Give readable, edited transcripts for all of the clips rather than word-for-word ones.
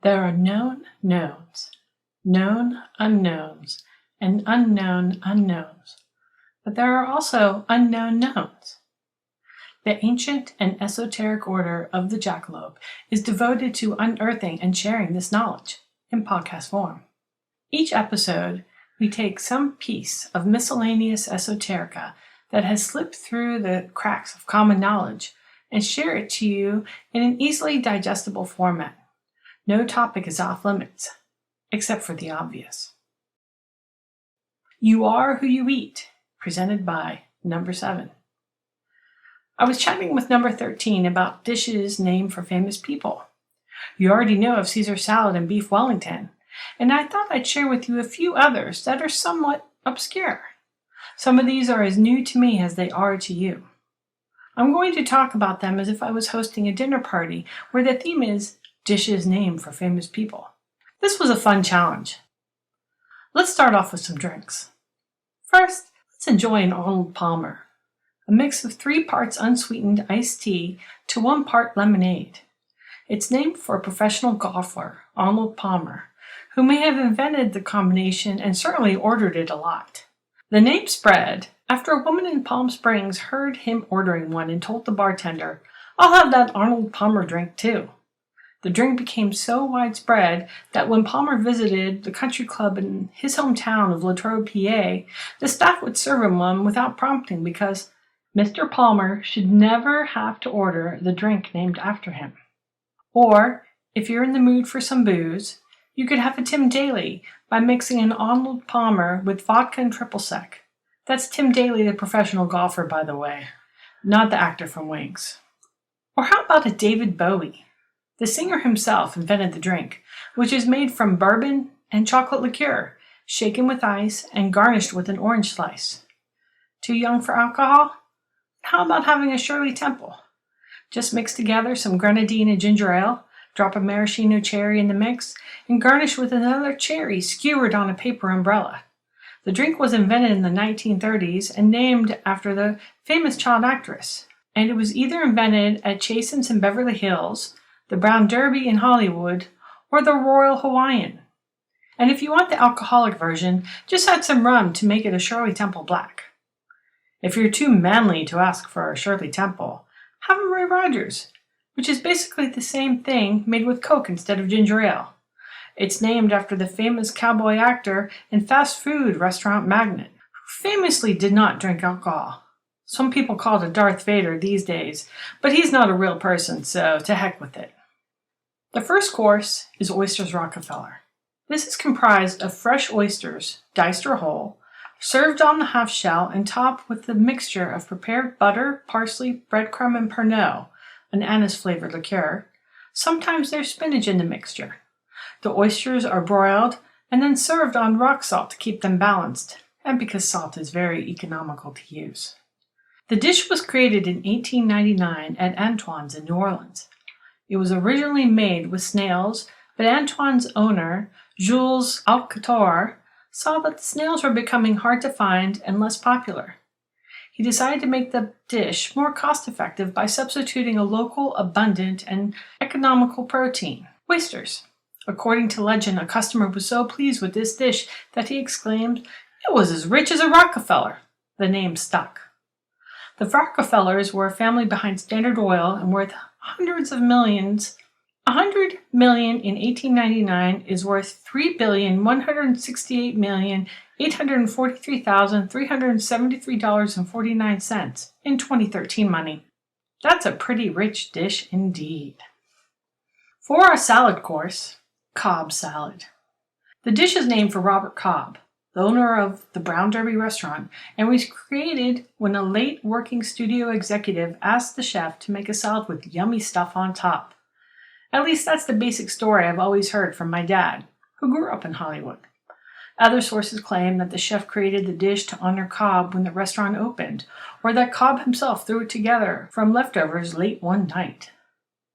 There are known knowns, known unknowns, and unknown unknowns. But there are also unknown knowns. The ancient and esoteric order of the jackalope is devoted to unearthing and sharing this knowledge in podcast form. Each episode, we take some piece of miscellaneous esoterica that has slipped through the cracks of common knowledge and share it to you in an easily digestible format. No topic is off limits, except for the obvious. You Are Who You Eat, presented by Number 7. I was chatting with Number 13 about dishes named for famous people. You already know of Caesar salad and beef Wellington, and I thought I'd share with you a few others that are somewhat obscure. Some of these are as new to me as they are to you. I'm going to talk about them as if I was hosting a dinner party where the theme is dishes named for famous people. This was a fun challenge. Let's start off with some drinks. First, let's enjoy an Arnold Palmer, a mix of 3 parts unsweetened iced tea to 1 part lemonade. It's named for a professional golfer, Arnold Palmer, who may have invented the combination and certainly ordered it a lot. The name spread after a woman in Palm Springs heard him ordering one and told the bartender, "I'll have that Arnold Palmer drink too." The drink became so widespread that when Palmer visited the country club in his hometown of Latrobe, PA, the staff would serve him one without prompting because Mr. Palmer should never have to order the drink named after him. Or, if you're in the mood for some booze, you could have a Tim Daly by mixing an Arnold Palmer with vodka and triple sec. That's Tim Daly, the professional golfer, by the way, not the actor from Wings. Or how about a David Bowie? The singer himself invented the drink, which is made from bourbon and chocolate liqueur, shaken with ice and garnished with an orange slice. Too young for alcohol? How about having a Shirley Temple? Just mix together some grenadine and ginger ale, drop a maraschino cherry in the mix, and garnish with another cherry skewered on a paper umbrella. The drink was invented in the 1930s and named after the famous child actress, and it was either invented at Chasen's in Beverly Hills, the Brown Derby in Hollywood, or the Royal Hawaiian. And if you want the alcoholic version, just add some rum to make it a Shirley Temple Black. If you're too manly to ask for a Shirley Temple, have a Roy Rogers, which is basically the same thing made with Coke instead of ginger ale. It's named after the famous cowboy actor and fast food restaurant magnate, who famously did not drink alcohol. Some people call it Darth Vader these days, but he's not a real person, so to heck with it. The first course is Oysters Rockefeller. This is comprised of fresh oysters, diced or whole, served on the half shell and topped with a mixture of prepared butter, parsley, breadcrumb, and Pernod, an anise-flavored liqueur. Sometimes there's spinach in the mixture. The oysters are broiled and then served on rock salt to keep them balanced, and because salt is very economical to use. The dish was created in 1899 at Antoine's in New Orleans. It was originally made with snails, but Antoine's owner, Jules Alcator, saw that the snails were becoming hard to find and less popular. He decided to make the dish more cost-effective by substituting a local, abundant, and economical protein, oysters. According to legend, a customer was so pleased with this dish that he exclaimed, "It was as rich as a Rockefeller." The name stuck. The Rockefellers were a family behind Standard Oil and worth hundreds of millions. 100 million in 1899 is worth $3,168,843,373.49 in 2013 money. That's a pretty rich dish indeed. For our salad course, Cobb Salad. The dish is named for Robert Cobb, the owner of the Brown Derby restaurant, and was created when a late working studio executive asked the chef to make a salad with yummy stuff on top. At least that's the basic story I've always heard from my dad, who grew up in Hollywood. Other sources claim that the chef created the dish to honor Cobb when the restaurant opened, or that Cobb himself threw it together from leftovers late one night.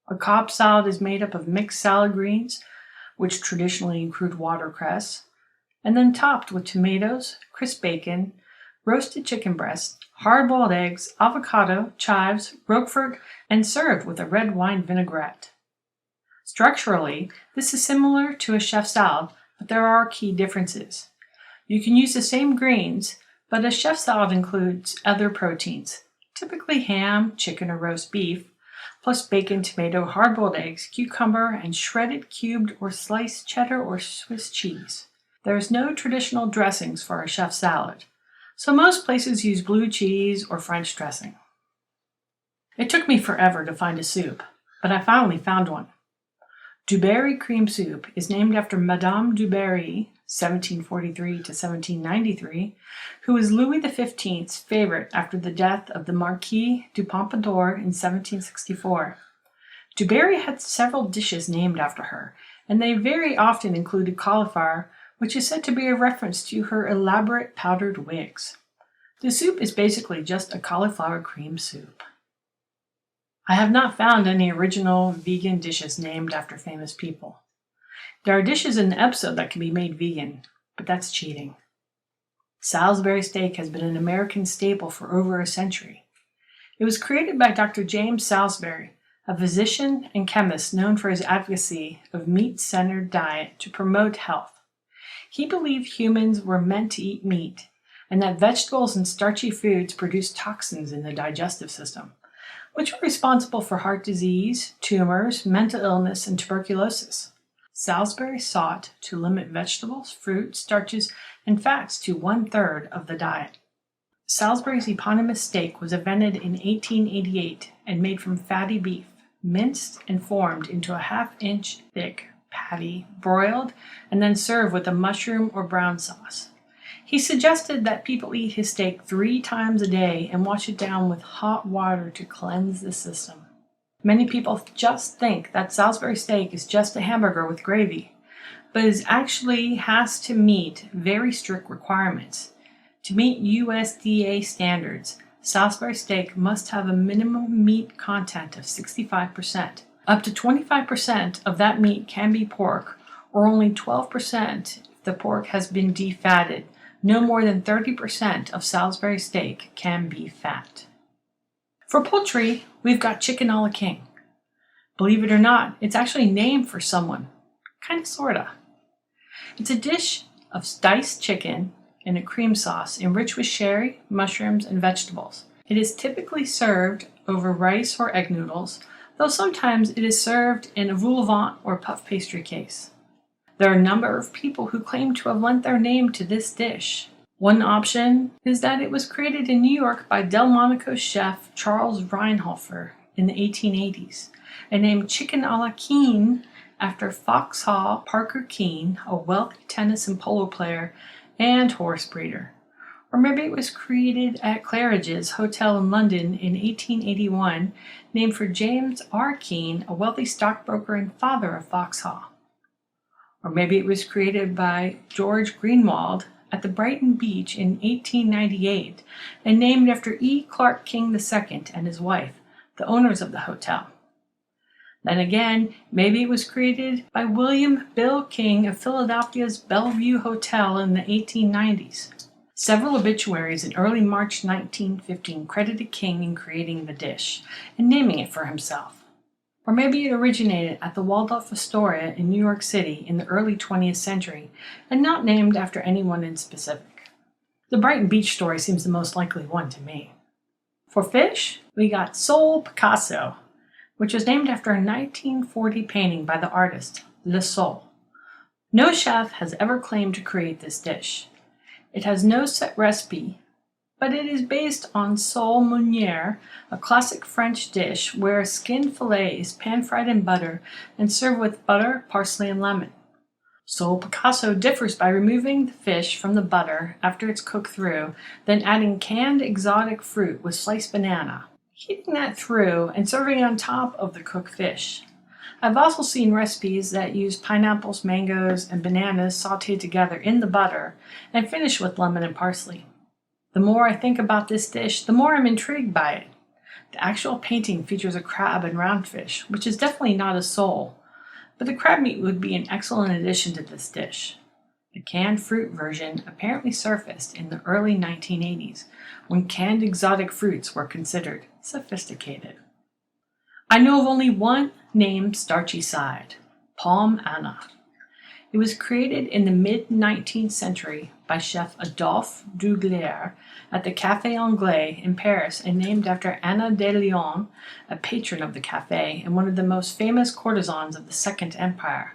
A Cobb salad is made up of mixed salad greens, which traditionally include watercress, and then topped with tomatoes, crisp bacon, roasted chicken breast, hard-boiled eggs, avocado, chives, Roquefort, and served with a red wine vinaigrette. Structurally, this is similar to a chef salad, but there are key differences. You can use the same greens, but a chef salad includes other proteins, typically ham, chicken, or roast beef, plus bacon, tomato, hard-boiled eggs, cucumber, and shredded, cubed, or sliced cheddar or Swiss cheese. There is no traditional dressings for a chef salad, so most places use blue cheese or French dressing. It took me forever to find a soup, but I finally found one. Dubarry cream soup is named after Madame Dubarry, 1743 to 1793, who was Louis XV's favorite after the death of the Marquis du Pompadour in 1764. Dubarry had several dishes named after her, and they very often included cauliflower, which is said to be a reference to her elaborate powdered wigs. The soup is basically just a cauliflower cream soup. I have not found any original vegan dishes named after famous people. There are dishes in the episode that can be made vegan, but that's cheating. Salisbury steak has been an American staple for over a century. It was created by Dr. James Salisbury, a physician and chemist known for his advocacy of meat-centered diet to promote health. He believed humans were meant to eat meat, and that vegetables and starchy foods produce toxins in the digestive system, which are responsible for heart disease, tumors, mental illness, and tuberculosis. Salisbury sought to limit vegetables, fruits, starches, and fats to 1/3 of the diet. Salisbury's eponymous steak was invented in 1888 and made from fatty beef, minced and formed into a 1/2-inch thick patty, broiled, and then served with a mushroom or brown sauce. He suggested that people eat his steak 3 times a day and wash it down with hot water to cleanse the system. Many people just think that Salisbury steak is just a hamburger with gravy, but it actually has to meet very strict requirements. To meet USDA standards, Salisbury steak must have a minimum meat content of 65%. Up to 25% of that meat can be pork, or only 12% if the pork has been defatted. No more than 30% of Salisbury steak can be fat. For poultry, we've got chicken a la king. Believe it or not, it's actually named for someone. Kinda sorta. It's a dish of diced chicken in a cream sauce enriched with sherry, mushrooms, and vegetables. It is typically served over rice or egg noodles, though sometimes it is served in a vol au vent or puff pastry case. There are a number of people who claim to have lent their name to this dish. One option is that it was created in New York by Delmonico chef Charles Reinhofer in the 1880s, and named chicken a la Keene after Foxhaw Parker Keene, a wealthy tennis and polo player and horse breeder. Or maybe it was created at Claridge's Hotel in London in 1881, named for James R. Keene, a wealthy stockbroker and father of Foxhaw. Or maybe it was created by George Greenwald at the Brighton Beach in 1898 and named after E. Clark King II and his wife, the owners of the hotel. Then again, maybe it was created by William Bill King of Philadelphia's Bellevue Hotel in the 1890s. Several obituaries in early March 1915 credited King in creating the dish and naming it for himself. Or maybe it originated at the Waldorf Astoria in New York City in the early 20th century and not named after anyone in specific. The Brighton Beach story seems the most likely one to me. For fish, we got Sole Picasso, which was named after a 1940 painting by the artist Le Sole. No chef has ever claimed to create this dish. It has no set recipe, but it is based on sole meunière, a classic French dish where a skinned fillet is pan-fried in butter and served with butter, parsley, and lemon. Sole Picasso differs by removing the fish from the butter after it's cooked through, then adding canned exotic fruit with sliced banana, heating that through, and serving it on top of the cooked fish. I've also seen recipes that use pineapples, mangoes, and bananas sauteed together in the butter and finish with lemon and parsley. The more I think about this dish, the more I'm intrigued by it. The actual painting features a crab and roundfish, which is definitely not a sole, but the crab meat would be an excellent addition to this dish. The canned fruit version apparently surfaced in the early 1980s, when canned exotic fruits were considered sophisticated. I know of only one named starchy side, Palm Anna. It was created in the mid-19th century by chef Adolphe Duglier at the Café Anglais in Paris and named after Anna de Lyon, a patron of the café and one of the most famous courtesans of the Second Empire.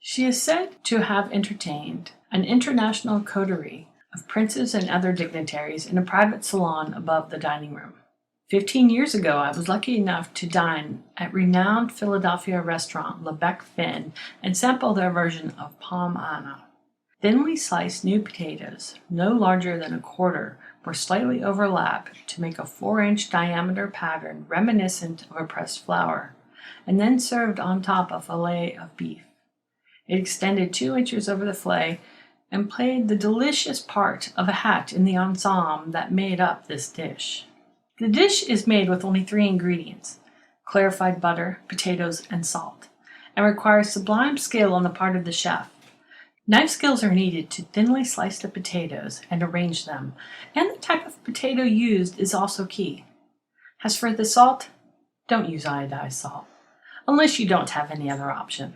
She is said to have entertained an international coterie of princes and other dignitaries in a private salon above the dining room. 15 years ago, I was lucky enough to dine at renowned Philadelphia restaurant Le Bec Fin and sample their version of Palm Anna. Thinly sliced new potatoes, no larger than a quarter, were slightly overlapped to make a 4-inch diameter pattern reminiscent of a pressed flour, and then served on top a fillet of beef. It extended 2 inches over the fillet and played the delicious part of a hat in the ensemble that made up this dish. The dish is made with only 3 ingredients: clarified butter, potatoes, and salt, and requires sublime skill on the part of the chef. Knife skills are needed to thinly slice the potatoes and arrange them, and the type of potato used is also key. As for the salt, don't use iodized salt, unless you don't have any other option.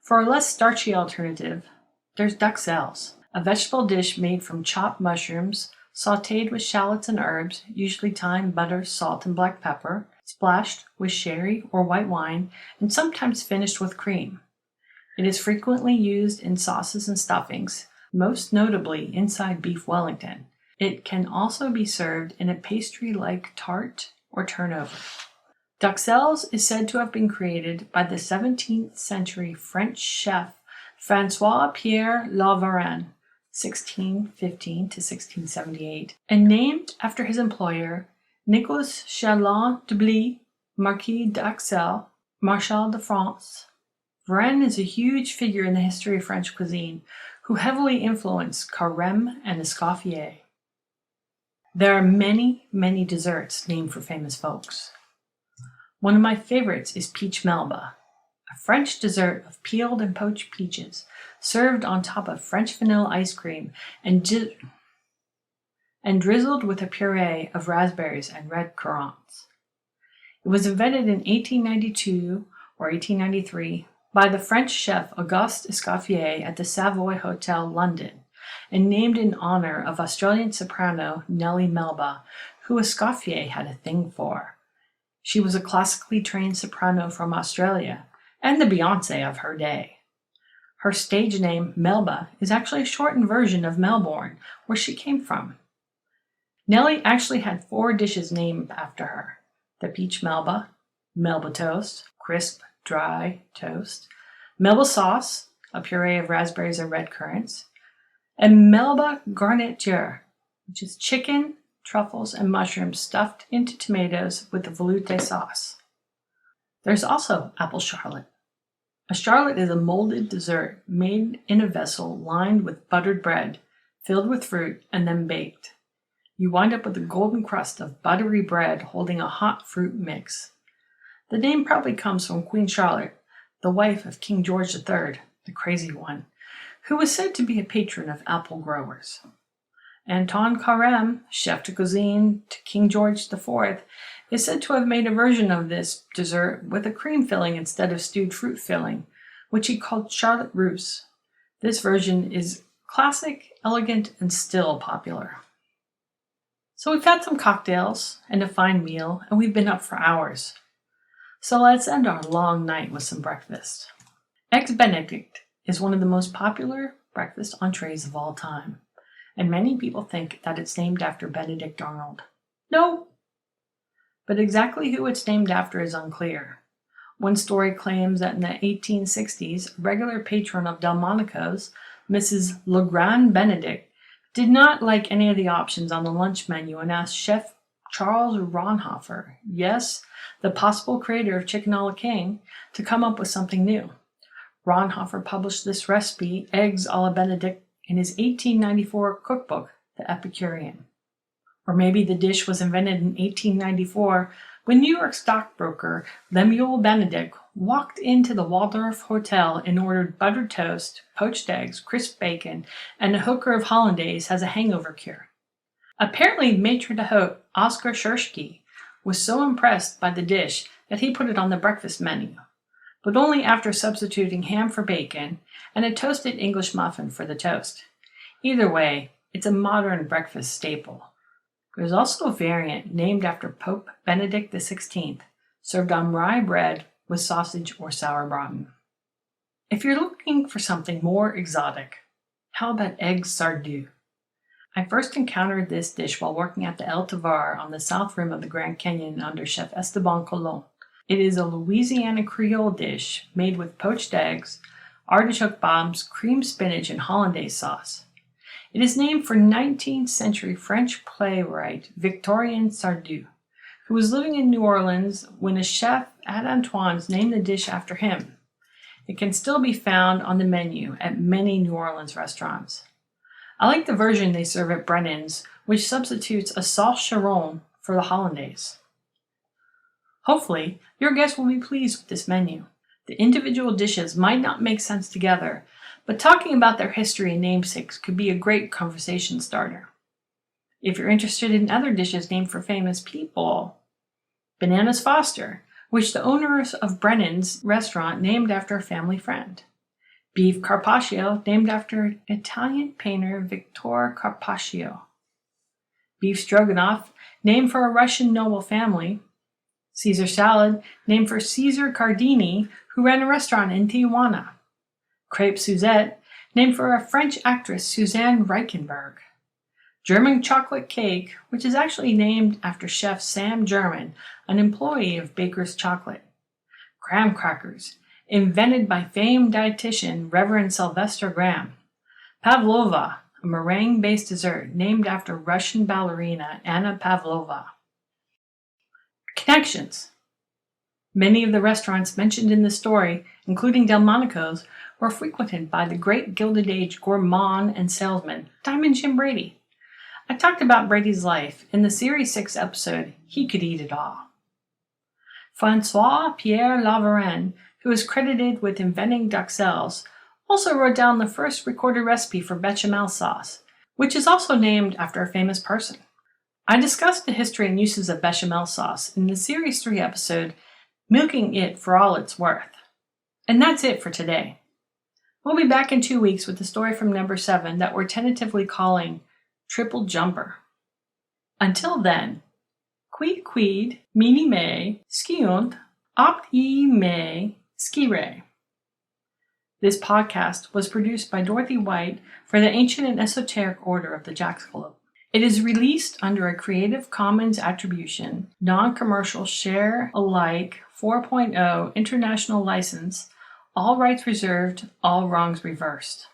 For a less starchy alternative, there's duxelles, a vegetable dish made from chopped mushrooms, sautéed with shallots and herbs, usually thyme, butter, salt, and black pepper, splashed with sherry or white wine, and sometimes finished with cream. It is frequently used in sauces and stuffings, most notably inside beef Wellington. It can also be served in a pastry-like tart or turnover. Duxelles is said to have been created by the 17th century French chef François-Pierre Lauverin, 1615 to 1678, and named after his employer, Nicolas Chalon de Blie, Marquis d'Axelles, Marshal de France. Varennes is a huge figure in the history of French cuisine, who heavily influenced Carême and Escoffier. There are many, many desserts named for famous folks. One of my favorites is peach melba, a French dessert of peeled and poached peaches, served on top of French vanilla ice cream and drizzled with a puree of raspberries and red currants. It was invented in 1892 or 1893 by the French chef Auguste Escoffier at the Savoy Hotel, London, and named in honor of Australian soprano Nellie Melba, who Escoffier had a thing for. She was a classically trained soprano from Australia and the Beyoncé of her day. Her stage name, Melba, is actually a shortened version of Melbourne, where she came from. Nellie actually had 4 dishes named after her: the peach Melba, Melba toast, crisp, dry toast, Melba sauce, a puree of raspberries and red currants, and Melba garniture, which is chicken, truffles, and mushrooms stuffed into tomatoes with a velouté sauce. There's also apple charlotte. A charlotte is a molded dessert made in a vessel lined with buttered bread, filled with fruit, and then baked. You wind up with a golden crust of buttery bread holding a hot fruit mix. The name probably comes from Queen Charlotte, the wife of King George III, the crazy one, who was said to be a patron of apple growers. Antoine Carême, chef de cuisine to King George IV, is said to have made a version of this dessert with a cream filling instead of stewed fruit filling, which he called Charlotte Russe. This version is classic, elegant, and still popular. So we've had some cocktails and a fine meal, and we've been up for hours. So let's end our long night with some breakfast. Eggs Benedict is one of the most popular breakfast entrees of all time, and many people think that it's named after Benedict Arnold. No! But exactly who it's named after is unclear. One story claims that in the 1860s, a regular patron of Delmonico's, Mrs. Legrand Benedict, did not like any of the options on the lunch menu and asked Chef Charles Ronhofer, yes, the possible creator of Chicken a la King, to come up with something new. Ronhofer published this recipe, Eggs a la Benedict, in his 1894 cookbook, The Epicurean. Or maybe the dish was invented in 1894 when New York stockbroker Lemuel Benedict walked into the Waldorf Hotel and ordered buttered toast, poached eggs, crisp bacon, and a hooker of hollandaise as a hangover cure. Apparently, maitre d'hôte Oscar Schirsky was so impressed by the dish that he put it on the breakfast menu, but only after substituting ham for bacon and a toasted English muffin for the toast. Either way, it's a modern breakfast staple. There's also a variant named after Pope Benedict XVI, served on rye bread with sausage or sauerbraten. If you're looking for something more exotic, how about eggs sardou? I first encountered this dish while working at the El Tovar on the south rim of the Grand Canyon under Chef Esteban Colon. It is a Louisiana Creole dish made with poached eggs, artichoke bombs, cream spinach, and hollandaise sauce. It is named for 19th century French playwright Victorien Sardou, who was living in New Orleans when a chef at Antoine's named the dish after him. It can still be found on the menu at many New Orleans restaurants. I like the version they serve at Brennan's, which substitutes a sauce charon for the hollandaise. Hopefully, your guests will be pleased with this menu. The individual dishes might not make sense together, but talking about their history and namesakes could be a great conversation starter. If you're interested in other dishes named for famous people, Bananas Foster, which the owners of Brennan's restaurant named after a family friend. Beef carpaccio, named after Italian painter Victor Carpaccio. Beef stroganoff, named for a Russian noble family. Caesar salad, named for Caesar Cardini, who ran a restaurant in Tijuana. Crepe Suzette, named for a French actress Suzanne Reichenberg. German chocolate cake, which is actually named after Chef Sam German, an employee of Baker's Chocolate. Graham crackers, invented by famed dietitian Reverend Sylvester Graham. Pavlova, a meringue-based dessert named after Russian ballerina Anna Pavlova. Connections. Many of the restaurants mentioned in the story, including Delmonico's, were frequented by the great Gilded Age gourmand and salesman Diamond Jim Brady. I talked about Brady's life in the Series 6 episode, He Could Eat It All. François-Pierre Laveran, who is credited with inventing duxelles, also wrote down the first recorded recipe for bechamel sauce, which is also named after a famous person. I discussed the history and uses of bechamel sauce in the Series 3 episode, Milking It for All It's Worth. And that's it for today. We'll be back in 2 weeks with the story from number 7 that we're tentatively calling Triple Jumper. Until then, quid mini me skiunt opt ye me skire. This podcast was produced by Dorothy White for the Ancient and Esoteric Order of the Jackalope. It is released under a Creative Commons Attribution, Non-Commercial Share Alike 4.0 International License, all rights reserved, all wrongs reversed.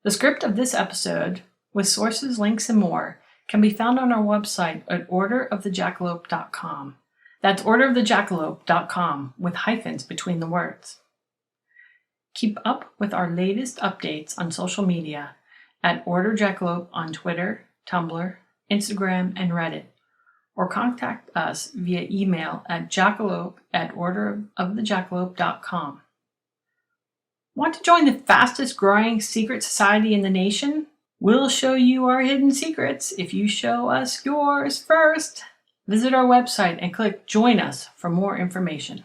The script of this episode, with sources, links, and more, can be found on our website at orderofthejackalope.com. That's orderofthejackalope.com with hyphens between the words. Keep up with our latest updates on social media at Order Jackalope on Twitter, Tumblr, Instagram, and Reddit, or contact us via email at jackalope@orderofthejackalope.com. Want to join the fastest growing secret society in the nation? We'll show you our hidden secrets if you show us yours first. Visit our website and click Join Us for more information.